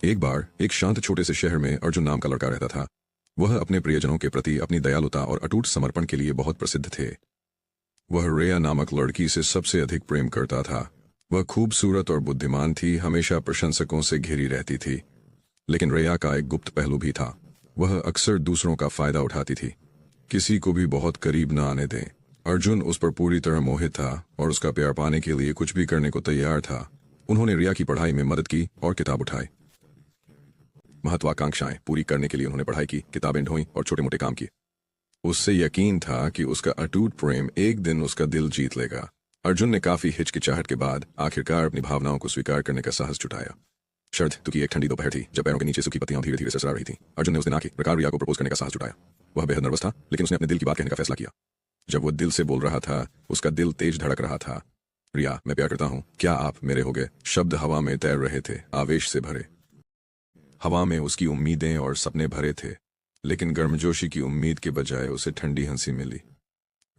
एक बार एक शांत छोटे से शहर में अर्जुन नाम का लड़का रहता था। वह अपने प्रियजनों के प्रति अपनी दयालुता और अटूट समर्पण के लिए बहुत प्रसिद्ध थे। वह रेया नामक लड़की से सबसे अधिक प्रेम करता था। वह खूबसूरत और बुद्धिमान थी, हमेशा प्रशंसकों से घिरी रहती थी। लेकिन रेया का एक गुप्त पहलू भी था। वह अक्सर दूसरों का फायदा उठाती थी, किसी को भी बहुत करीब न आने दें। अर्जुन उस पर पूरी तरह मोहित था और उसका प्यार पाने के लिए कुछ भी करने को तैयार था। उन्होंने रिया की पढ़ाई में मदद की और किताब उठाई। महत्वाकांक्षाएं पूरी करने के लिए उन्होंने पढ़ाई की, किताबें ढोई और छोटे मोटे काम किए। उससे यकीन था कि उसका अटूट प्रेम एक दिन उसका दिल जीत लेगा। अर्जुन ने काफी हिचकिचाहट के बाद आखिरकार अपनी भावनाओं को स्वीकार करने का साहस जुटाया। शरद ऋतु की एक ठंडी दोपहर थी, जब पैरों के नीचे सूखी पत्तियां धीरे धीरे सरसरा रही थीं। अर्जुन ने उस दिन आखिरकार रिया को प्रपोज करने का साहस जुटाया। वह बेहद नर्वस था, लेकिन उसने अपने दिल की बात कहने का फैसला किया। जब वो दिल से बोल रहा था, उसका दिल तेज धड़क रहा था। रिया, मैं प्यार करता हूँ, क्या आप मेरे होगे? शब्द हवा में तैर रहे थे, आवेश से भरे। हवा में उसकी उम्मीदें और सपने भरे थे, लेकिन गर्मजोशी की उम्मीद के बजाय उसे ठंडी हंसी मिली।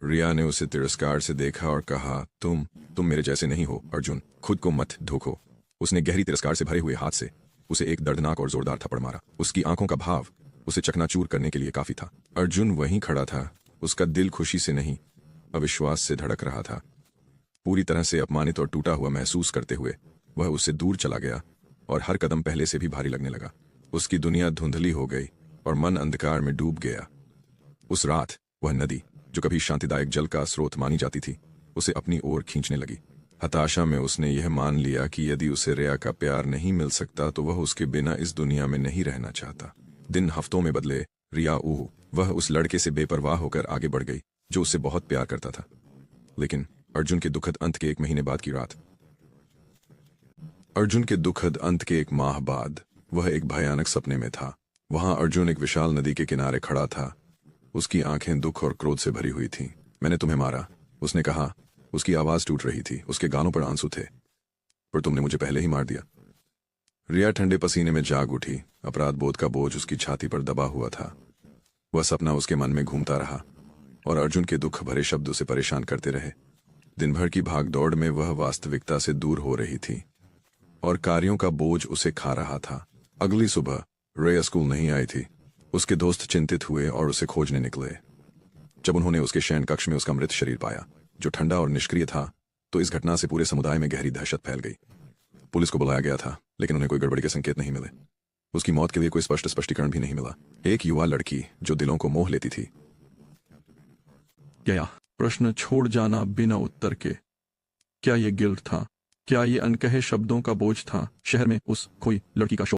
रिया ने उसे तिरस्कार से देखा और कहा, तुम मेरे जैसे नहीं हो अर्जुन, खुद को मत धोखो। उसने गहरी तिरस्कार से भरे हुए हाथ से उसे एक दर्दनाक और जोरदार थप्पड़ मारा। उसकी आंखों का भाव उसे चकनाचूर करने के लिए काफी था। अर्जुन वहीं खड़ा था, उसका दिल खुशी से नहीं, अविश्वास से धड़क रहा था। पूरी तरह से अपमानित और टूटा हुआ महसूस करते हुए वह उससे दूर चला गया और हर कदम पहले से भी भारी लगने लगा। उसकी दुनिया धुंधली हो गई और मन अंधकार में डूब गया। उस रात वह नदी, जो कभी शांतिदायक जल का स्रोत मानी जाती थी, उसे अपनी ओर खींचने लगी। हताशा में उसने यह मान लिया कि यदि उसे रेया का प्यार नहीं मिल सकता तो वह उसके बिना इस दुनिया में नहीं रहना चाहता। दिन हफ्तों में बदले। रिया वह उस लड़के से बेपरवाह होकर आगे बढ़ गई जो उससे बहुत प्यार करता था। लेकिन अर्जुन के दुखद अंत के 1 महीने बाद की रात। अर्जुन के दुखद अंत के 1 माह बाद वह एक भयानक सपने में था। वहां अर्जुन एक विशाल नदी के किनारे खड़ा था। उसकी आंखें दुख और क्रोध से भरी हुई थीं। मैंने तुम्हें मारा, उसने कहा। उसकी आवाज टूट रही थी, उसके गालों पर आंसू थे। पर तुमने मुझे पहले ही मार दिया। रिया ठंडे पसीने में जाग उठी। अपराध बोध का बोझ उसकी छाती पर दबा हुआ था। वह सपना उसके मन में घूमता रहा और अर्जुन के दुख भरे शब्द उसे परेशान करते रहे। दिन भर की भागदौड़ में वह वास्तविकता से दूर हो रही थी और कार्यों का बोझ उसे खा रहा था। अगली सुबह रेया स्कूल नहीं आई थी। उसके दोस्त चिंतित हुए और उसे खोजने निकले। जब उन्होंने उसके शयन कक्ष में उसका मृत शरीर पाया, जो ठंडा और निष्क्रिय था, तो इस घटना से पूरे समुदाय में गहरी दहशत फैल गई। पुलिस को बुलाया गया था, लेकिन उन्हें कोई गड़बड़ी के संकेत नहीं मिले। उसकी मौत के लिए कोई स्पष्टीकरण भी नहीं मिला। एक युवा लड़की जो दिलों को मोह लेती थी। क्या प्रश्न छोड़ जाना बिना उत्तर के? क्या ये गिल्ट था? क्या ये अनकहे शब्दों का बोझ था? शहर में उस खोई लड़की का शोर